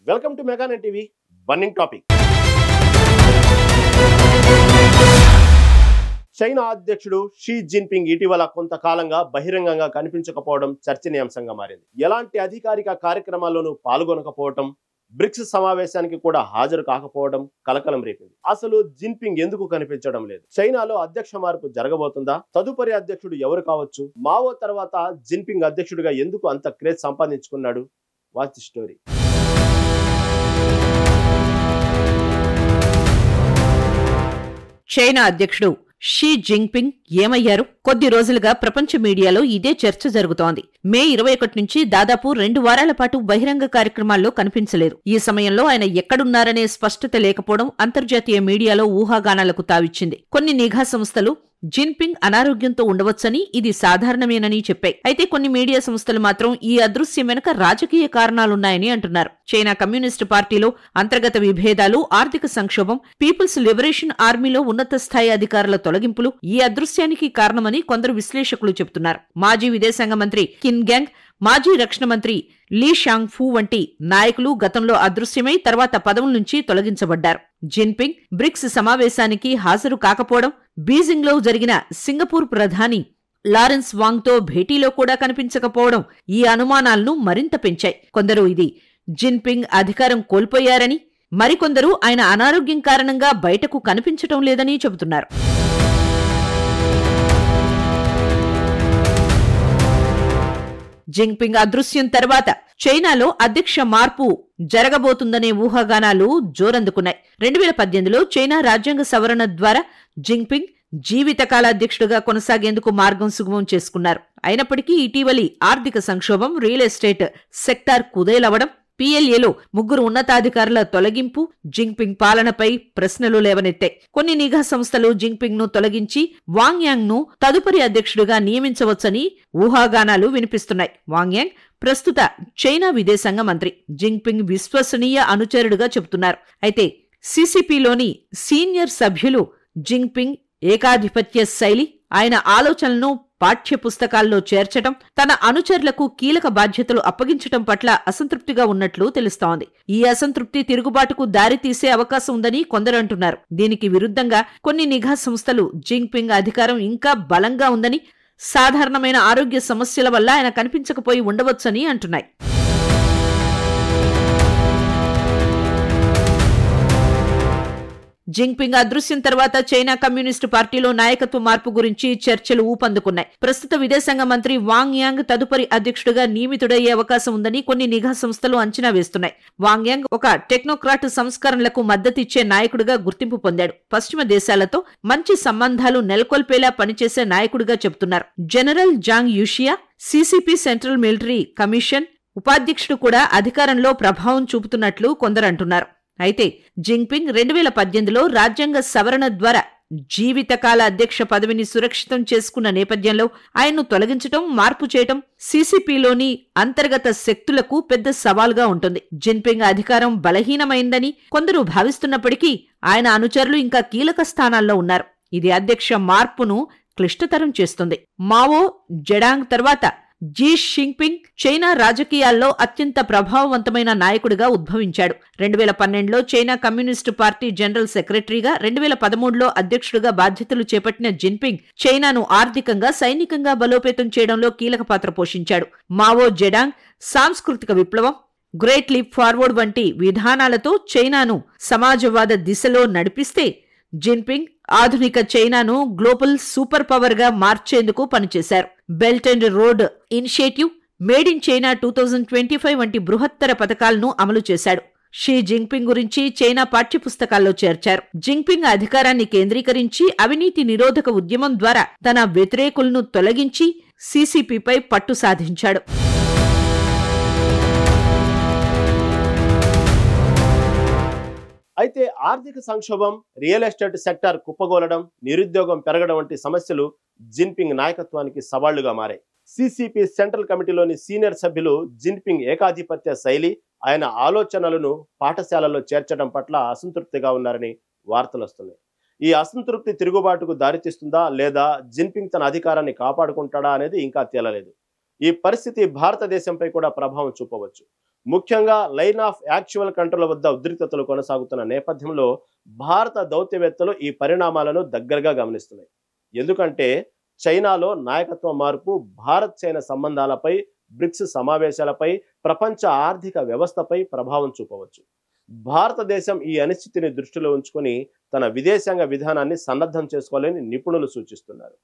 Welcome to Meganet TV. Burning topic. China అధ్యక్షుడు Xi Jinping ఇటీవల కొంతకాలంగా బహిరంగంగా కనిపించకపోవడం చర్చనీయాంశంగా మారింది. ఎలాంటి అధికారిక కార్యక్రమాల్లోనూ పాల్గొనకపోవడం, బ్రిక్స్ సమావేశానికి కూడా హాజరు కాకపోవడం కలకలం రేపింది. అసలు జిన్పింగ్ ఎందుకు కనిపించడం లేదు? చైనాలో అధ్యక్ష మార్పు జరగబోతుందా? తదుపరి అధ్యక్షుడు ఎవరు కావచ్చు? మావో తర్వాత జిన్పింగ్ అధ్యక్షుడిగా ఎందుకు అంత క్రేజ్ సంపాదించుకున్నాడు? Watch the story. చైనా అధ్యక్షుడు షీ జిన్పింగ్ ఏమయ్యారు? కొద్ది రోజులుగా ప్రపంచ మీడియాలో ఇదే చర్చ జరుగుతోంది. మే 21 నుంచి దాదాపు 2 వారాల పాటు బహిరంగ కార్యక్రమాల్లో కనిపించలేదు. ఈ సమయంలో ఆయన ఎక్కడున్నారనే స్పష్టత లేకపోవడం అంతర్జాతీయ మీడియాలో ఊహాగానాలకు తావిచ్చింది. కొన్ని నిఘా సంస్థలు జిన్పింగ్ అనారోగ్యంతో ఉండవచ్చని, ఇది సాధారణమేనని చెప్పాయి. అయితే కొన్ని మీడియా సంస్థలు మాత్రం ఈ అదృశ్యం వెనుక రాజకీయ కారణాలున్నాయని అంటున్నారు. చైనా కమ్యూనిస్టు పార్టీలో అంతర్గత విభేదాలు, ఆర్థిక సంక్షోభం, పీపుల్స్ లిబరేషన్ ఆర్మీలో ఉన్నత స్థాయి అధికారుల తొలగింపులు ఈ అదృశ్యానికి కారణమని కొందరు విశ్లేషకులు చెబుతున్నారు. మాజీ విదేశాంగ మంత్రి కిన్ గ్యాంగ్, మాజీ రక్షణ మంత్రి లీ షాంగ్ ఫూ వంటి నాయకులు గతంలో అదృశ్యమై తర్వాత పదవుల నుంచి తొలగించబడ్డారు. జిన్పింగ్ బ్రిక్స్ సమావేశానికి హాజరు కాకపోవడం, బీజింగ్లో జరిగిన సింగపూర్ ప్రధాని లారెన్స్ వాంగ్తో భేటీలో కూడా కనిపించకపోవడం ఈ అనుమానాలను మరింత పెంచాయి. కొందరు ఇది జిన్పింగ్ అధికారం కోల్పోయారని, మరికొందరు ఆయన అనారోగ్యం కారణంగా బయటకు కనిపించటం లేదని చెబుతున్నారు. జిన్పింగ్ అదృశ్యం తర్వాత చైనాలో అధ్యక్ష మార్పు జరగబోతుందనే ఊహాగానాలు జోరందుకున్నాయి. 2018లో చైనా రాజ్యాంగ సవరణ ద్వారా జిన్పింగ్ జీవితకాల అధ్యక్షుడిగా కొనసాగేందుకు మార్గం సుగమం చేసుకున్నారు. అయినప్పటికీ ఇటీవలి ఆర్థిక సంక్షోభం, రియల్ ఎస్టేట్ సెక్టార్ కుదేలవడం, PLAలో 3 ఉన్నతాధికారుల తొలగింపు జిన్పింగ్ పాలనపై ప్రశ్నలు లేవనెత్తాయి. కొన్ని నిఘా సంస్థలు జిన్పింగ్ ను తొలగించి వాంగ్ యాంగ్ ను తదుపరి అధ్యక్షుడిగా నియమించవచ్చని ఊహాగానాలు వినిపిస్తున్నాయి. వాంగ్ యాంగ్ ప్రస్తుత చైనా విదేశాంగ మంత్రి, జిన్పింగ్ విశ్వసనీయ అనుచరుడుగా చెబుతున్నారు. అయితే CCPలోని సీనియర్ సభ్యులు జిన్పింగ్ ఏకాధిపత్య శైలి, ఆయన ఆలోచనలను పాఠ్యపుస్తకాల్లో చేర్చటం, తన అనుచరులకు కీలక బాధ్యతలు అప్పగించటం పట్ల అసంతృప్తిగా ఉన్నట్లు తెలుస్తోంది. ఈ అసంతృప్తి తిరుగుబాటుకు దారితీసే అవకాశం ఉందని కొందరు అంటున్నారు. దీనికి విరుద్ధంగా కొన్ని నిఘా సంస్థలు జిన్పింగ్ అధికారం ఇంకా బలంగా ఉందని, సాధారణమైన ఆరోగ్య సమస్యల వల్ల ఆయన కనిపించకపోయి ఉండవచ్చని అంటున్నాయి. జిన్పింగ్ అదృశ్యం తర్వాత చైనా కమ్యూనిస్టు పార్టీలో నాయకత్వ మార్పు గురించి చర్చలు ఊపందుకున్నాయి. ప్రస్తుత విదేశాంగ మంత్రి వాంగ్ యాంగ్ తదుపరి అధ్యక్షుడిగా నియమితుడయ్యే అవకాశం ఉందని కొన్ని నిఘా సంస్థలు అంచనా వేస్తున్నాయి. వాంగ్ యాంగ్ ఒక టెక్నోక్రాట్ సంస్కరణలకు మద్దతిచ్చే నాయకుడిగా గుర్తింపు పొందాడు. పశ్చిమ దేశాలతో మంచి సంబంధాలు నెలకొల్పేలా పనిచేసే నాయకుడిగా చెబుతున్నారు. General Zhang Youxia, CCP central military commission ఉపాధ్యక్షుడు కూడా అధికారంలో ప్రభావం చూపుతున్నట్లు కొందరు అంటున్నారు. అయితే జిన్పింగ్ 2018లో రాజ్యాంగ సవరణ ద్వారా జీవితకాల అధ్యక్ష పదవిని సురక్షితం చేసుకున్న నేపథ్యంలో ఆయన్ను తొలగించటం, మార్పు చేయటం CCPలోని అంతర్గత శక్తులకు పెద్ద సవాల్గా ఉంటుంది. జిన్పింగ్ అధికారం బలహీనమైందని కొందరు భావిస్తున్నప్పటికీ ఆయన అనుచరులు ఇంకా కీలక స్థానాల్లో ఉన్నారు. ఇది అధ్యక్ష మార్పును క్లిష్టతరం చేస్తుంది. మావో జెడాంగ్ తర్వాత జీ జిన్పింగ్ చైనా రాజకీయాల్లో అత్యంత ప్రభావవంతమైన నాయకుడిగా ఉద్భవించాడు. 2012లో చైనా కమ్యూనిస్టు పార్టీ జనరల్ సెక్రటరీగా, 2013లో అధ్యక్షుడిగా బాధ్యతలు చేపట్టిన జిన్పింగ్ చైనాను ఆర్థికంగా, సైనికంగా బలోపేతం చేయడంలో కీలక పాత్ర పోషించాడు. మావో జెడాంగ్ సాంస్కృతిక విప్లవం, గ్రేట్ లీప్ ఫార్వర్డ్ వంటి విధానాలతో చైనాను సమాజవాద దిశలో నడిపిస్తే, జిన్పింగ్ ఆధునిక చైనాను గ్లోబల్ సూపర్ పవర్ గా మార్చేందుకు పనిచేశారు. Belt and road initiative, made in China 2025 వంటి బృహత్తర పథకాలను అమలు చేశాడు. షీ జిన్పింగ్ గురించి చైనా పాఠ్యపుస్తకాల్లో చేర్చారు. జిన్పింగ్ అధికారాన్ని కేంద్రీకరించి అవినీతి నిరోధక ఉద్యమం ద్వారా తన వ్యతిరేకులను తొలగించి CCPపై పట్టు సాధించాడు. అయితే ఆర్థిక సంక్షోభం, రియల్ ఎస్టేట్ సెక్టార్ కుప్పగోలడం, నిరుద్యోగం పెరగడం వంటి సమస్యలు జిన్పింగ్ నాయకత్వానికి సవాళ్లుగా మారాయి. CCP సెంట్రల్ కమిటీలోని సీనియర్ సభ్యులు జిన్పింగ్ ఏకాధిపత్య శైలి, ఆయన ఆలోచనలను పాఠశాలల్లో చేర్చడం పట్ల అసంతృప్తిగా ఉన్నారని వార్తలు వస్తున్నాయి. ఈ అసంతృప్తి తిరుగుబాటుకు దారితీస్తుందా, లేదా జిన్పింగ్ తన అధికారాన్ని కాపాడుకుంటాడా అనేది ఇంకా తేలలేదు. ఈ పరిస్థితి భారతదేశంపై కూడా ప్రభావం చూపవచ్చు. ముఖ్యంగా లైన్ ఆఫ్ యాక్చువల్ కంట్రోల్ వద్ద ఉద్రిక్తతలు కొనసాగుతున్న నేపథ్యంలో భారత దౌత్యవేత్తలు ఈ పరిణామాలను దగ్గరగా గమనిస్తున్నాయి. ఎందుకంటే చైనాలో నాయకత్వ మార్పు భారత్ చైనా సంబంధాలపై, బ్రిక్స్ సమావేశాలపై, ప్రపంచ ఆర్థిక వ్యవస్థపై ప్రభావం చూపవచ్చు. భారతదేశం ఈ అనిశ్చితిని దృష్టిలో ఉంచుకొని తన విదేశాంగ విధానాన్ని సన్నద్ధం చేసుకోవాలని నిపుణులు సూచిస్తున్నారు.